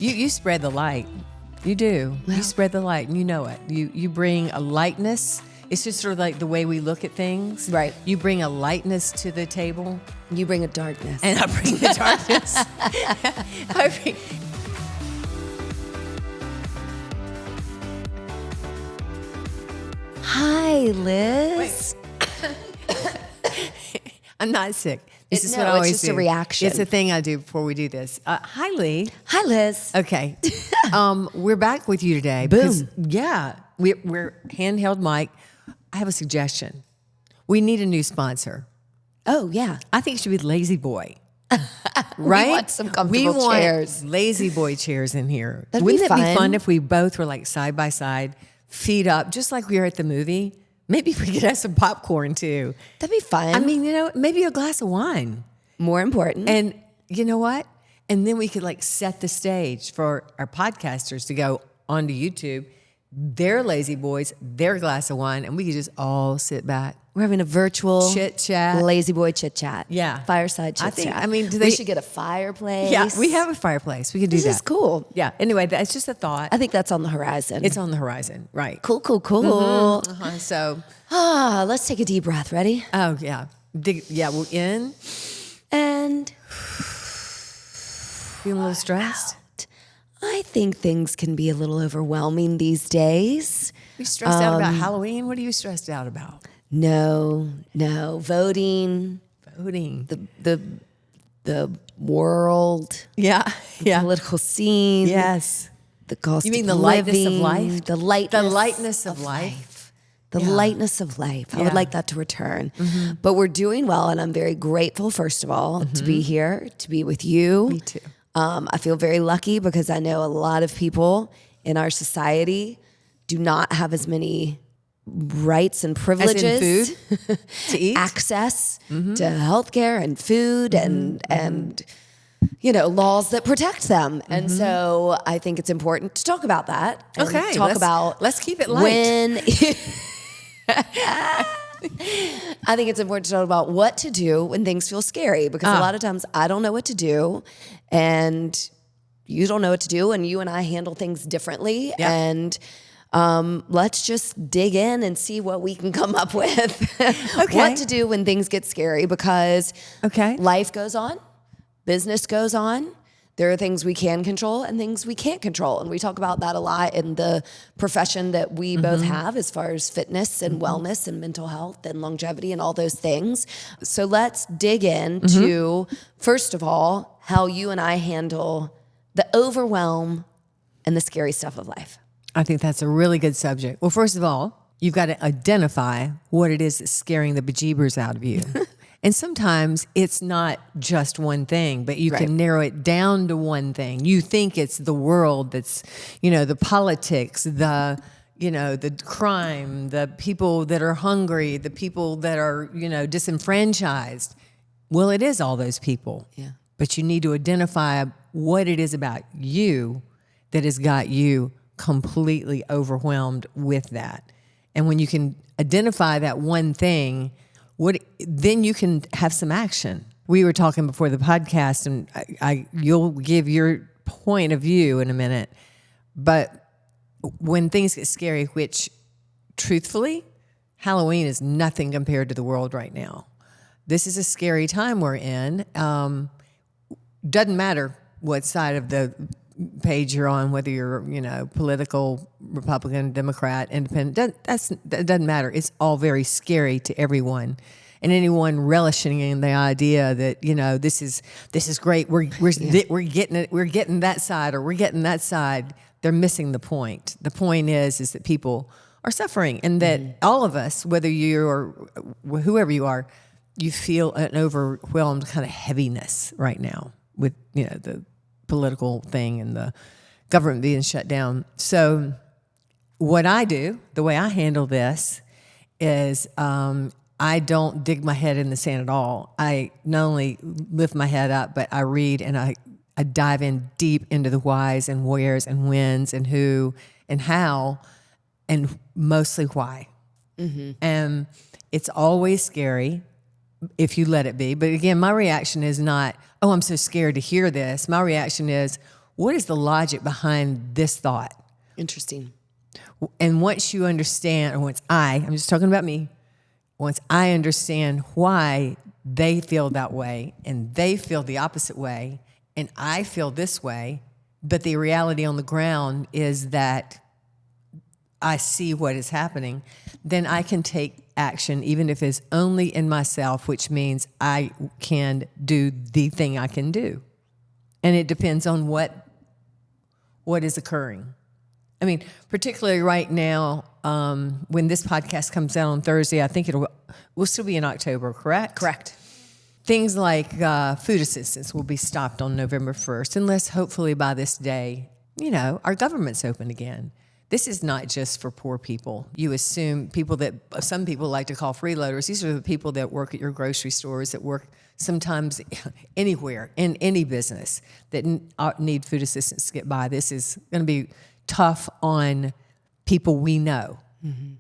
You spread the light. You do. Well, you spread the light, and you know it. You bring a lightness. It's just sort of like the way we look at things. Right. You bring a lightness to the table. You bring a darkness. And I bring the darkness. Hi, Liz. I'm not sick. This is No, what I it's always just do. a reaction. It's a thing I do before we do this. Hi, Lee. Hi, Liz. Okay. We're back with you today. Boom. Because, yeah, we're handheld mic. I have a suggestion. We need a new sponsor. Oh, yeah. I think it should be Lazy Boy. Right? We want some comfortable chairs. Lazy Boy chairs in here. That'd Wouldn't be it be fun. fun if we both were like side by side, feet up, just like we were at the movie? Maybe we could have some popcorn too. That'd be fun. I mean, maybe a glass of wine. more important. And you know what? And then we could like set the stage for our podcasters to go onto YouTube, their lazy boys, their glass of wine, and we could just all sit back. We're having a virtual Chit chat. lazy boy chit chat. Yeah. Fireside chit I think- chat. I mean, do we they- should get a fireplace. Yeah, we have a fireplace. We could do This that. is cool. Yeah. Anyway, that's just a thought. I think that's on the horizon. It's on the horizon, right? cool. So, Let's take a deep breath. Ready? oh yeah, we're in. And Feeling a little stressed. I think things can be a little overwhelming these days. You stressed out about Halloween? What are you stressed out about? No, voting, Voting. the world, Yeah. political scene. Yes. The cost You mean of the lightness of living, life? The lightness, The lightness of life. The Yeah. lightness of life. I Yeah. would like that to return. But we're doing well, and I'm very grateful, first of all, to be here, to be with you. Me too. I feel very lucky because I know a lot of people in our society do not have as many rights and privileges, food to eat. access to healthcare and food and laws that protect them. And so I think it's important to talk about that. And Okay, talk about let's keep it light. when I think it's important to talk about what to do when things feel scary, because a lot of times I don't know what to do and you don't know what to do, and you and I handle things differently. Yeah. And let's just dig in and see what we can come up with. Okay. What to do when things get scary, because Okay. life goes on, business goes on. There are things we can control and things we can't control. And we talk about that a lot in the profession that we both have, as far as fitness and wellness and mental health and longevity and all those things. So let's dig into, first of all, how you and I handle the overwhelm and the scary stuff of life. I think that's a really good subject. Well, first of all, you've got to identify what it is that's scaring the bejeebers out of you. And sometimes it's not just one thing, but you Right. can narrow it down to one thing. You think it's the world that's, the politics, the crime, the people that are hungry, the people that are, disenfranchised. Well, it is all those people. Yeah. But you need to identify what it is about you that has got you completely overwhelmed with that. And when you can identify that one thing, then you can have some action. We were talking before the podcast, and you'll give your point of view in a minute. But when things get scary, which truthfully, Halloween is nothing compared to the world right now. This is a scary time we're in. Doesn't matter what side of the page you're on, whether you're, political, Republican, Democrat, Independent, that doesn't matter. It's all very scary to everyone. And anyone relishing in the idea that, this is great. We're getting it. We're getting that side, or we're getting that side. They're missing the point. The point is that people are suffering, and that all of us, whether you or whoever you are, you feel an overwhelmed kind of heaviness right now with, the political thing and the government being shut down. So what I do, the way I handle this is I don't dig my head in the sand at all. I not only lift my head up, but I read and I dive in deep into the whys and wheres and whens and who and how and mostly why. And it's always scary if you let it be. But again, my reaction is not, oh, I'm so scared to hear this. My reaction is, what is the logic behind this thought? Interesting. And once you understand, or I'm just talking about me, once I understand why they feel that way and they feel the opposite way and I feel this way, but the reality on the ground is that I see what is happening, then I can take action, even if it's only in myself, which means I can do the thing I can do. And it depends on what is occurring. I mean, particularly right now, when this podcast comes out on Thursday, I think we'll still be in October, correct? Correct. Things like food assistance will be stopped on November 1st, unless hopefully by this day, our government's open again. This is not just for poor people. You assume some people like to call freeloaders. These are the people that work at your grocery stores, that work sometimes anywhere, in any business, that need food assistance to get by. This is going to be tough on people we know. Mm-hmm.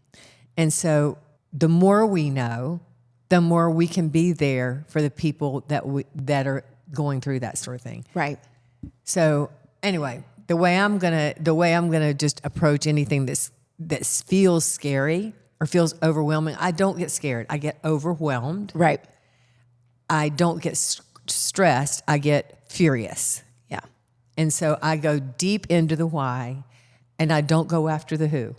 And so the more we know, the more we can be there for the people that are going through that sort of thing. Right. So anyway, the way I'm gonna just approach anything that feels scary or feels overwhelming, I don't get scared. I get overwhelmed. Right. I don't get stressed. I get furious. Yeah. And so I go deep into the why, and I don't go after the who.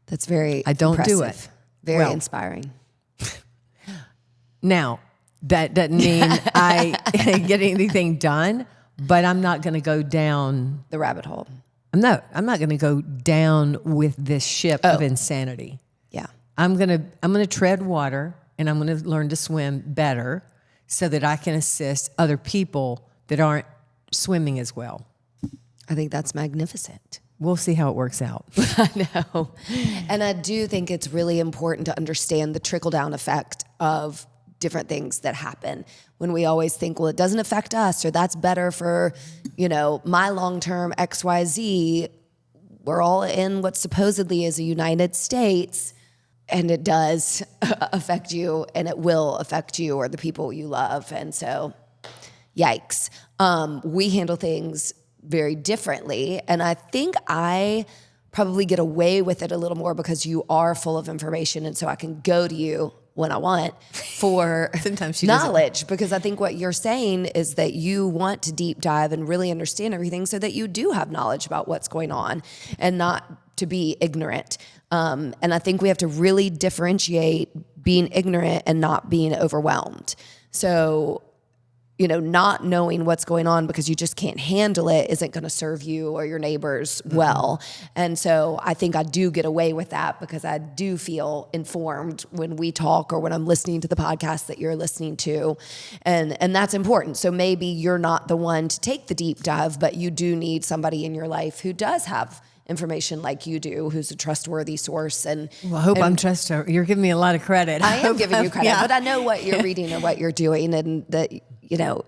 That's very I don't impressive. do it. Very inspiring. Now, that doesn't mean I get anything done, but I'm not going to go down the rabbit hole. I'm not going to go down with this ship of insanity. Yeah. I'm going to tread water, and I'm going to learn to swim better so that I can assist other people that aren't swimming as well. I think that's magnificent. We'll see how it works out. I know. And I do think it's really important to understand the trickle-down effect of different things that happen. When we always think, well, it doesn't affect us, or that's better for, my long-term XYZ. We're all in what supposedly is a United States, and it does affect you, and it will affect you or the people you love. And so, yikes. We handle things very differently. And I think I probably get away with it a little more because you are full of information. And so I can go to you when I want for Sometimes she knowledge, because I think what you're saying is that you want to deep dive and really understand everything so that you do have knowledge about what's going on and not to be ignorant. And I think we have to really differentiate being ignorant and not being overwhelmed. So, not knowing what's going on because you just can't handle it isn't going to serve you or your neighbors well. And so I think I do get away with that because I do feel informed when we talk or when I'm listening to the podcast that you're listening to. And that's important. So maybe you're not the one to take the deep dive, but you do need somebody in your life who does have information like you do, who's a trustworthy source. And well, I hope I'm trustworthy. You're giving me a lot of credit. I am giving you credit, but I know what you're reading and what you're doing, and that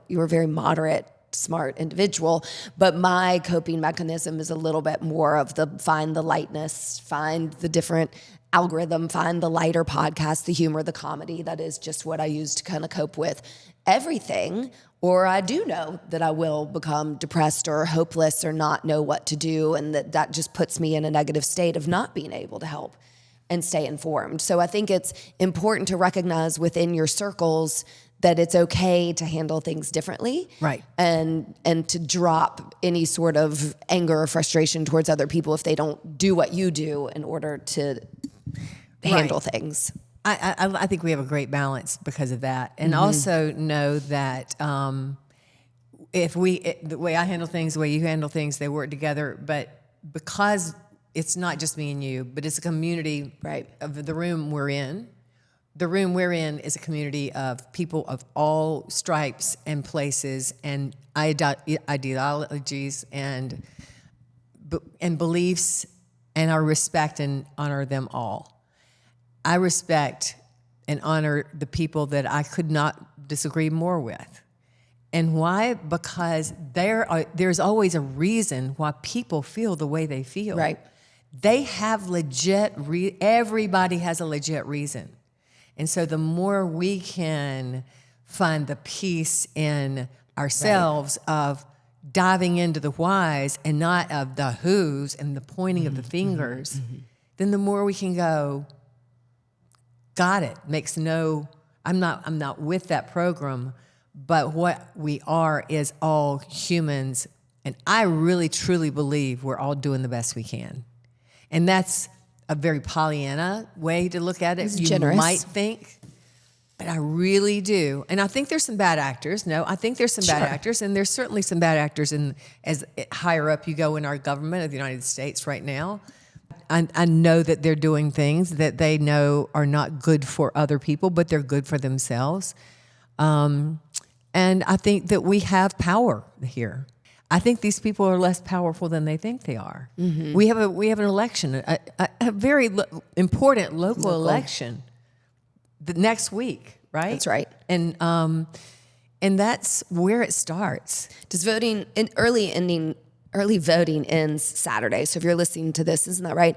you're a very moderate, smart individual. But my coping mechanism is a little bit more of find the lightness, find the different algorithm, find the lighter podcast, the humor, the comedy. That is just what I use to kind of cope with everything. Or I do know that I will become depressed or hopeless or not know what to do, and that just puts me in a negative state of not being able to help and stay informed. So I think it's important to recognize within your circles that it's okay to handle things differently. Right. And to drop any sort of anger or frustration towards other people if they don't do what you do in order to handle things. I think we have a great balance because of that. And also know that the way I handle things, the way you handle things, they work together. But because it's not just me and you, but it's a community of the room we're in. The room we're in is a community of people of all stripes and places and ideologies and beliefs, and I respect and honor them all. I respect and honor the people that I could not disagree more with. And why? Because there's always a reason why people feel the way they feel. Right. They have everybody has a legit reason. And so the more we can find the peace in ourselves of diving into the whys and not of the whos and the pointing of the fingers, then the more we can go, got it. I'm not with that program, but what we are is all humans. And I really, truly believe we're all doing the best we can. And that's a very Pollyanna way to look at it. It's you generous. might think, but I really do. And I think there's some bad actors. No, I think there's some bad actors. And there's certainly some bad actors as higher up you go in our government of the United States right now. I know that they're doing things that they know are not good for other people, but they're good for themselves. And I think that we have power here. I think these people are less powerful than they think they are. Mm-hmm. We have an election, a very important local election the next week, right? That's right. And that's where it starts. Does early voting ends Saturday. So if you're listening to this, isn't that right?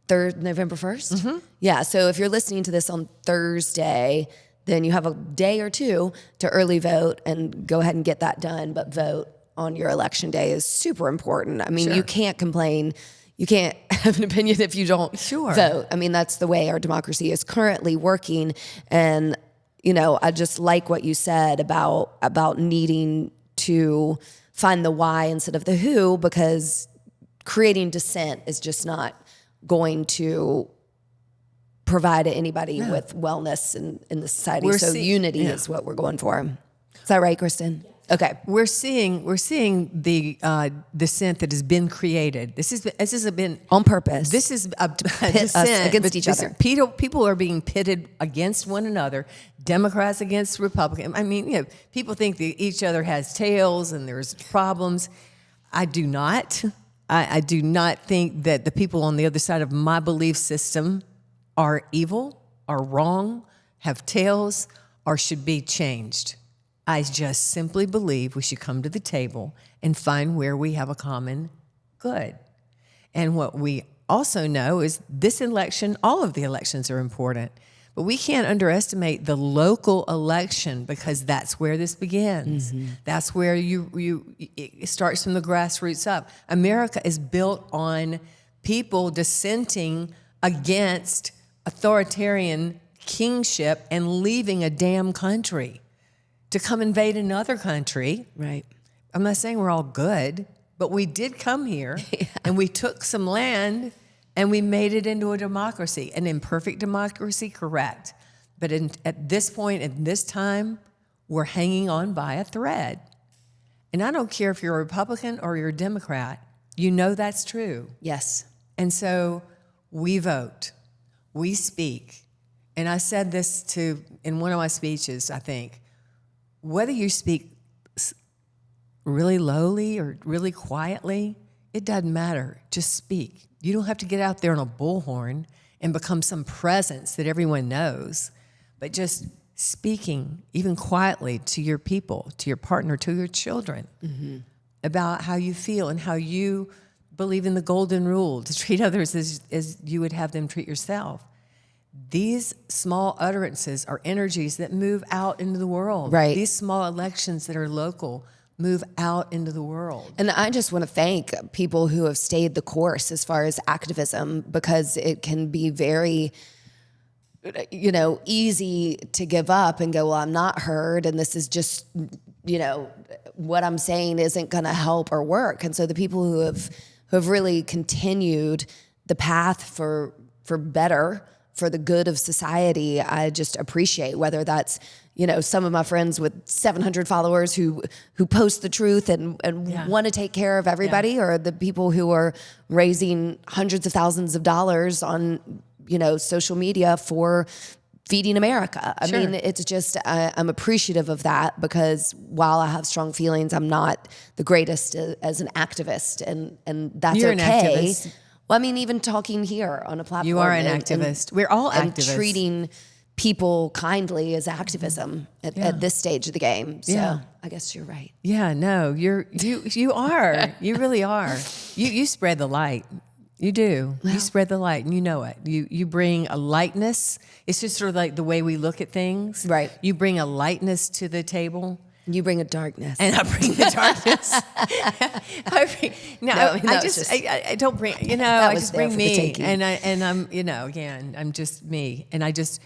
November 1st? Mm-hmm. Yeah. So if you're listening to this on Thursday, then you have a day or two to early vote and go ahead and get that done. But vote on your election day is super important. I mean, you can't complain. You can't have an opinion if you don't vote. I mean, that's the way our democracy is currently working. And, I just like what you said about needing to find the why instead of the who, because creating dissent is just not going to provide anybody with wellness in the society. Unity is what we're going for. Is that right, Kristen? Yes. Okay. We're seeing the dissent that has been created. This has been on purpose. This is a dissent us against each other. People are being pitted against one another. Democrats against Republicans. I mean, people think that each other has tails and there's problems. I do not. I do not think that the people on the other side of my belief system are evil, are wrong, have tails, or should be changed. I just simply believe we should come to the table and find where we have a common good. And what we also know is this election, all of the elections are important, but we can't underestimate the local election because that's where this begins. Mm-hmm. That's where it starts from the grassroots up. America is built on people dissenting against authoritarian kingship and leaving a damn country to come invade another country. Right. I'm not saying we're all good, but we did come here and we took some land and we made it into a democracy, an imperfect democracy, correct. But at this point, at this time, we're hanging on by a thread. And I don't care if you're a Republican or you're a Democrat, that's true. Yes. And so we vote, we speak. And I said this in one of my speeches, I think, whether you speak really lowly or really quietly, it doesn't matter. Just speak. You don't have to get out there on a bullhorn and become some presence that everyone knows, but just speaking, even quietly, to your people, to your partner, to your children, about how you feel and how you believe in the golden rule to treat others as you would have them treat yourself. These small utterances are energies that move out into the world. Right. These small elections that are local move out into the world. And I just want to thank people who have stayed the course as far as activism, because it can be very, easy to give up and go, well, I'm not heard, and this is just, what I'm saying isn't going to help or work. And so the people who have really continued the path for better, for the good of society, I just appreciate, whether that's, some of my friends with 700 followers who post the truth and want to take care of everybody, or the people who are raising hundreds of thousands of dollars on, social media for feeding America. I mean, it's just, I'm appreciative of that, because while I have strong feelings, I'm not the greatest as an activist, and that's You're okay. An activist. Well, I mean, even talking here on a platform. You are an activist. We're all activists. And treating people kindly is activism at this stage of the game. So I guess you're right. Yeah, no, you are. You really are. You spread the light. You do. Well, you spread the light, and you know it. You bring a lightness. It's just sort of like the way we look at things. Right. You bring a lightness to the table, You bring a darkness. And I bring the darkness. I don't bring, I just bring me. And I'm, again, I'm just me. And I just,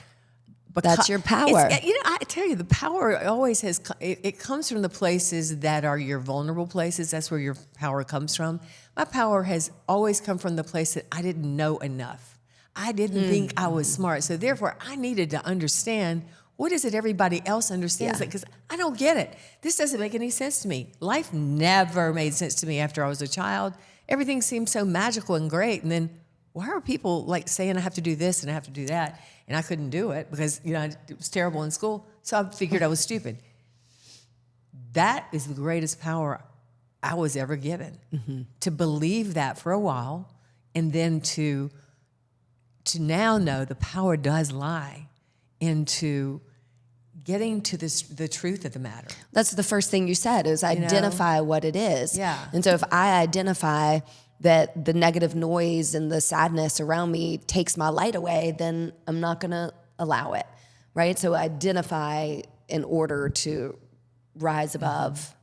that's your power. I tell you, the power always it comes from the places that are your vulnerable places. That's where your power comes from. My power has always come from the place that I didn't know enough. I didn't think I was smart. So therefore, I needed to understand, what is it everybody else understands? Because I don't get it. This doesn't make any sense to me. Life never made sense to me after I was a child. Everything seemed so magical and great. And then why are people like saying I have to do this and I have to do that? And I couldn't do it because, it was terrible in school. So I figured I was stupid. That is the greatest power I was ever given. To believe that for a while, and then to now know the power does lie into getting to the truth of the matter. That's the first thing you said, is identify what it is. Yeah. And so if I identify that the negative noise and the sadness around me takes my light away, then I'm not going to allow it, right? So identify in order to rise above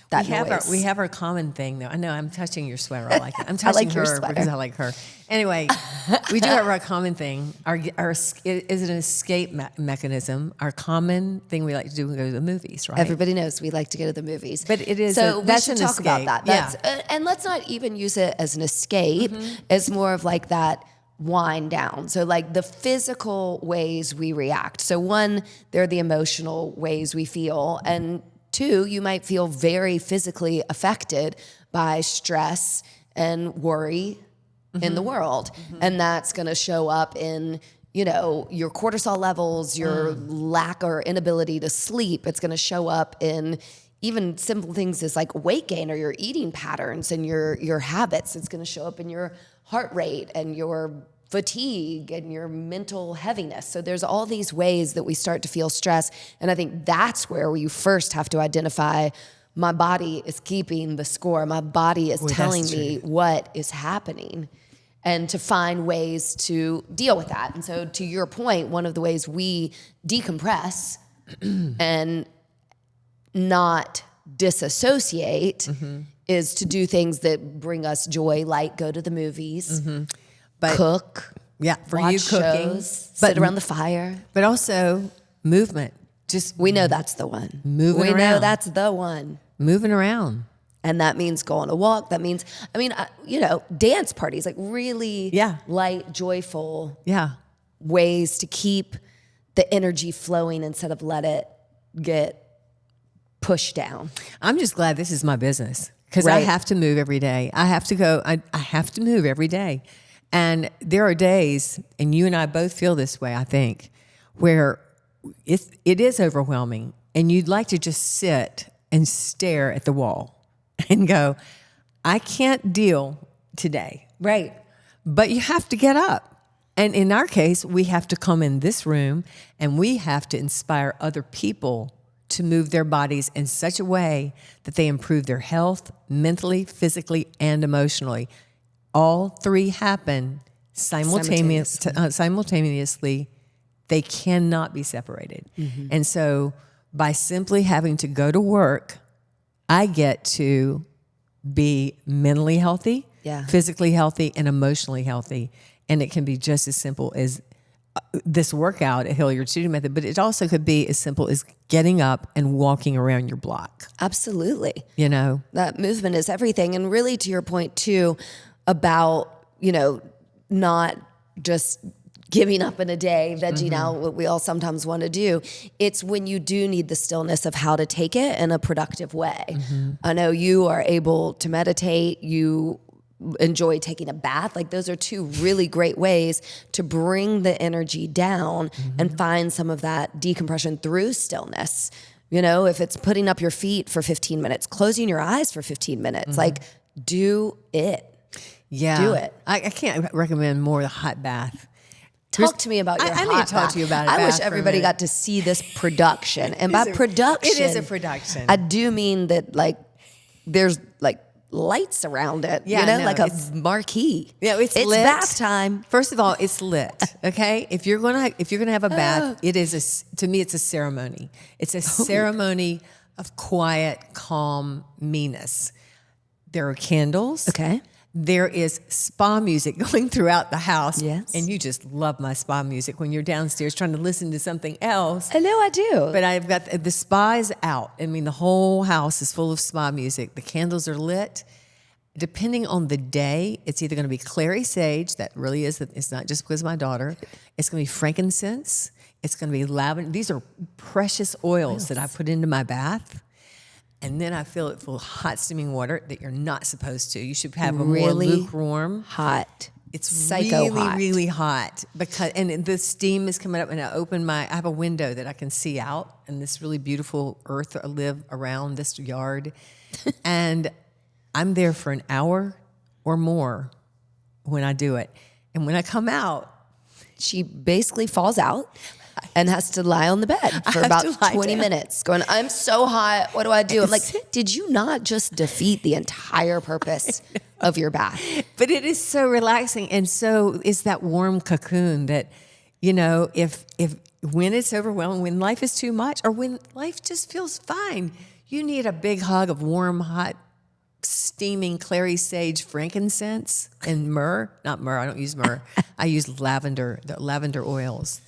that noise. We have our common thing, though. I know I'm touching your sweater. I like it. I'm touching her because I like her. Anyway, we do have our common thing. It is an escape mechanism. Our common thing we like to do when we go to the movies, right? Everybody knows we like to go to the movies. But it is so that's we should an talk escape. about that. And let's not even use it as an escape. It's more of like that wind down. So like the physical ways we react. So one, they're the emotional ways we feel, and two, you might feel very physically affected by stress and worry in the world. And that's going to show up in, your cortisol levels, your lack or inability to sleep. It's going to show up in even simple things as like weight gain or your eating patterns and your habits. It's going to show up in your heart rate and your fatigue and your mental heaviness. So there's all these ways that we start to feel stress. And I think that's where you first have to identify, my body is keeping the score. My body is telling me what is happening, and to find ways to deal with that. And so to your point, one of the ways we decompress and not disassociate is to do things that bring us joy, like go to the movies, cook, for watch you cooking, shows, sit around the fire. But also movement. We know that's the one. Moving around. We know that's the one. Moving around. And that means go on a walk. That means, dance parties, like really light, joyful ways to keep the energy flowing instead of let it get pushed down. I'm just glad this is my business, because I have to move every day. I have to go. I have to move every day. And there are days, and you and I both feel this way, I think, where it is overwhelming, and you'd like to just sit and stare at the wall and go, I can't deal today. Right. But you have to get up. And in our case, we have to come in this room, and we have to inspire other people to move their bodies in such a way that they improve their health, mentally, physically, and emotionally. All three happen simultaneously. They cannot be separated. And so by simply having to go to work, I get to be mentally healthy, physically healthy, and emotionally healthy. And it can be just as simple as this workout at Hilliard Shooting Method, but it also could be as simple as getting up and walking around your block. Absolutely. That movement is everything. And really, to your point too, about, not just giving up in a day, vegging out, what we all sometimes want to do. It's when you do need the stillness of how to take it in a productive way. I know you are able to meditate, you enjoy taking a bath. Like, those are two really great ways to bring the energy down and find some of that decompression through stillness. If it's putting up your feet for 15 minutes, closing your eyes for 15 minutes, like, do it. Yeah. Do it. I can't recommend more the hot bath. Talk to me about your hot bath. I need to talk to you about it. I wish everybody got to see this production. And by production, it is a production. I do mean that, like, there's like lights around it, like a marquee. Yeah, it's lit. Bath time. First of all, it's lit. Okay, if you're gonna have a bath, it is to me it's a ceremony. It's a ceremony of quiet, calm meanness. There are candles. Okay. There is spa music going throughout the house. Yes. And you just love my spa music when you're downstairs trying to listen to something else. I know I do. But I've got the spa is out. I mean, the whole house is full of spa music. The candles are lit. Depending on the day, it's either going to be clary sage. That really is. It's not just because of my daughter. It's going to be frankincense. It's going to be lavender. These are precious oils that I put into my bath. And then I fill it full of hot steaming water that you're not supposed to. You should have a Really more lukewarm. hot. It's Psycho really, hot. really hot and the steam is coming up, and I have a window that I can see out, and this really beautiful earth live around this yard, and I'm there for an hour or more when I do it, and when I come out, She basically falls out and has to lie on the bed for about 20 minutes going, I'm so hot. What do I do? I'm like, did you not just defeat the entire purpose of your bath? but it is so relaxing, and so is that warm cocoon that, if when it's overwhelming, when life is too much, or when life just feels fine, you need a big hug of warm, hot, steaming clary sage frankincense and myrrh. Not myrrh, I don't use myrrh. I use the lavender oils.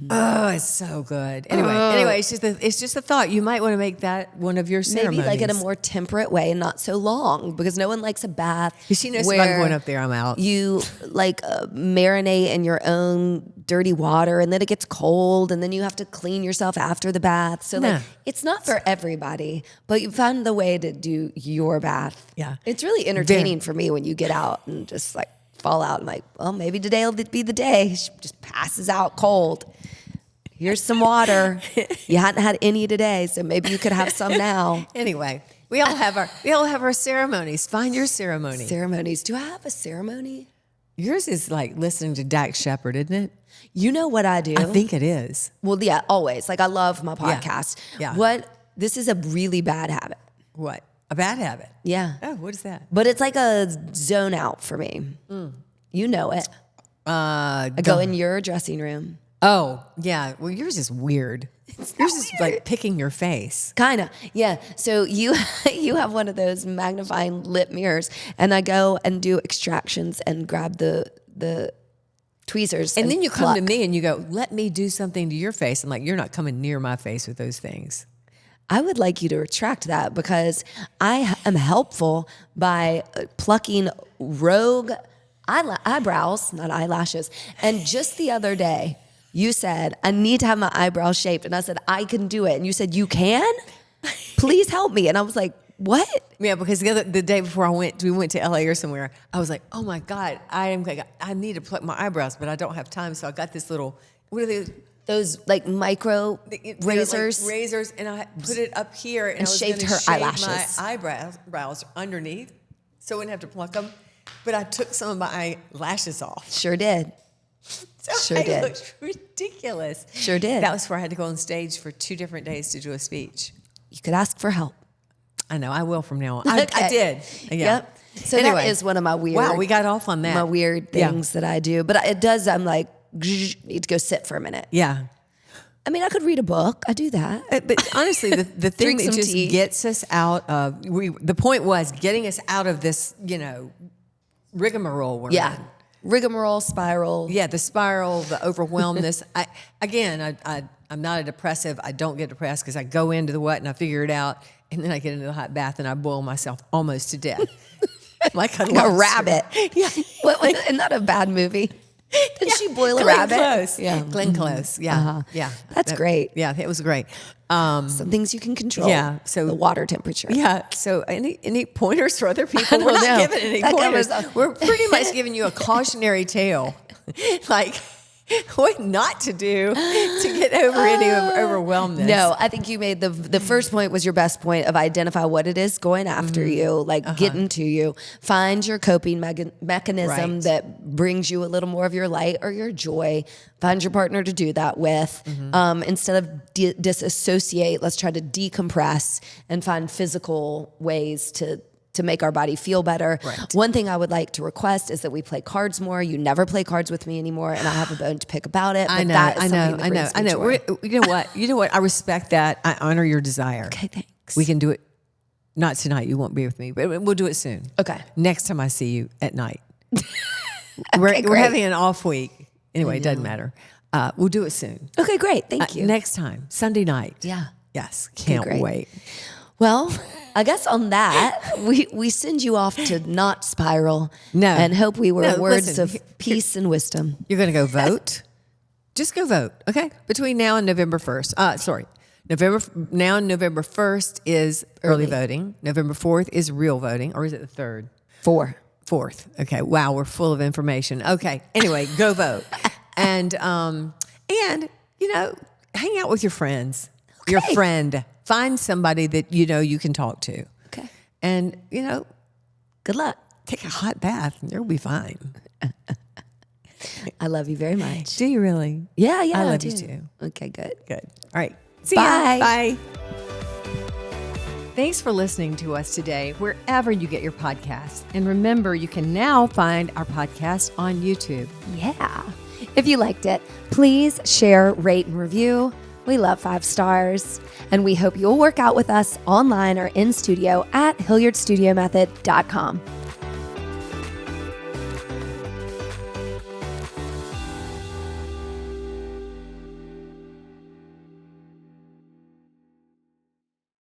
Oh, it's so good. Anyway, it's just a thought. You might want to make that one of your ceremonies. Maybe like in a more temperate way and not so long, because no one likes a bath. She knows if I'm going up there, I'm out. You marinate in your own dirty water, and then it gets cold, and then you have to clean yourself after the bath. So it's not for everybody, but you found the way to do your bath. Yeah. It's really entertaining for me when you get out and just like fall out. I'm like, well, maybe today will be the day. She just passes out cold. Here's some water. You hadn't had any today, so maybe you could have some now. Anyway, we all have our ceremonies. Find your ceremony. Ceremonies. Do I have a ceremony? Yours is like listening to Dax Shepard, isn't it? You know what I do? I think it is. Well, yeah, always. Like I love my podcast. Yeah. This is a really bad habit. What? A bad habit? Yeah. Oh, what is that? But it's like a zone out for me. You know it. I go in your dressing room. Oh, yeah. Well, yours is weird. Yours is like picking your face. Kind of, yeah. So you have one of those magnifying lip mirrors, and I go and do extractions and grab the tweezers. And then you come to me and you go, let me do something to your face. I'm like, you're not coming near my face with those things. I would like you to retract that, because I am helpful by plucking rogue eyebrows, not eyelashes. And just the other day, you said, I need to have my eyebrows shaped. And I said, I can do it. And you said, you can? Please help me. And I was like, what? Yeah, because the day before we went to LA or somewhere, I was like, oh my God, I need to pluck my eyebrows, but I don't have time. So I got this little, what are they? Those like micro razors. Like razors, and I put it up here and I was shaved gonna her shave eyelashes. my eyebrows underneath, so I wouldn't have to pluck them. But I took some of my eyelashes off. Sure did. So I looked ridiculous. Sure did. That was where I had to go on stage for 2 different days to do a speech. You could ask for help. I know, I will from now on. I did. Yeah. Yep. So anyway, that is one of my weird. Wow, we got off on that. My weird things that I do, but it does. I'm like, need to go sit for a minute. Yeah. I mean, I could read a book. I do that. But honestly, the thing that just gets us out of the point was getting us out of this, rigmarole we're in. Rigmarole, spiral. Yeah, the spiral, the overwhelmness. I'm not a depressive. I don't get depressed because I go into the what and I figure it out, and then I get into the hot bath and I boil myself almost to death, like a rabbit. Yeah, Isn't that a bad movie? Did she boil a rabbit? Close. Yeah, Glenn Close. Yeah, yeah. That's great. Yeah, it was great. Some things you can control. Yeah, so the water temperature. Yeah. So any pointers for other people? I don't We're not know. giving any pointers. We're pretty much giving you a cautionary tale, like what not to do to get over any overwhelmness. No, I think you made the first point was your best point of identify what it is going after you, like getting to you. Find your coping mechanism that brings you a little more of your light or your joy. Find your partner to do that with. Instead of disassociate, let's try to decompress and find physical ways to to make our body feel better. Right. One thing I would like to request is that we play cards more. You never play cards with me anymore, and I have a bone to pick about it. But that is something that brings me joy. You know what? I respect that. I honor your desire. Okay, thanks. We can do it. Not tonight. You won't be with me, but we'll do it soon. Okay. Next time I see you at night. We're great. having an off week. Anyway, it doesn't matter. We'll do it soon. Okay, great. Thank you. Next time, Sunday night. Yeah. Yes. Can't great. wait. Well, I guess on that, we send you off to not spiral. No. And hope we were No, words listen, of peace and wisdom. You're going to go vote. Just go vote. Okay. Between now and November 1st. Now and November 1st is early voting. November 4th is real voting. Or is it the 3rd? 4th. Okay. Wow. We're full of information. Okay. Anyway, go vote. And you know, hang out with your friends. Okay. Your friend. Find somebody that you know you can talk to. Okay. And, you know, Good luck. take a hot bath and you'll be fine. I love you very much. Do you really? Yeah, I love do. you too. Okay, good. Good. All right. See Bye. ya. Bye. Thanks for listening to us today, wherever you get your podcasts. And remember, you can now find our podcast on YouTube. Yeah. If you liked it, please share, rate, and review. We love 5 stars. And we hope you'll work out with us online or in studio at HilliardStudioMethod.com.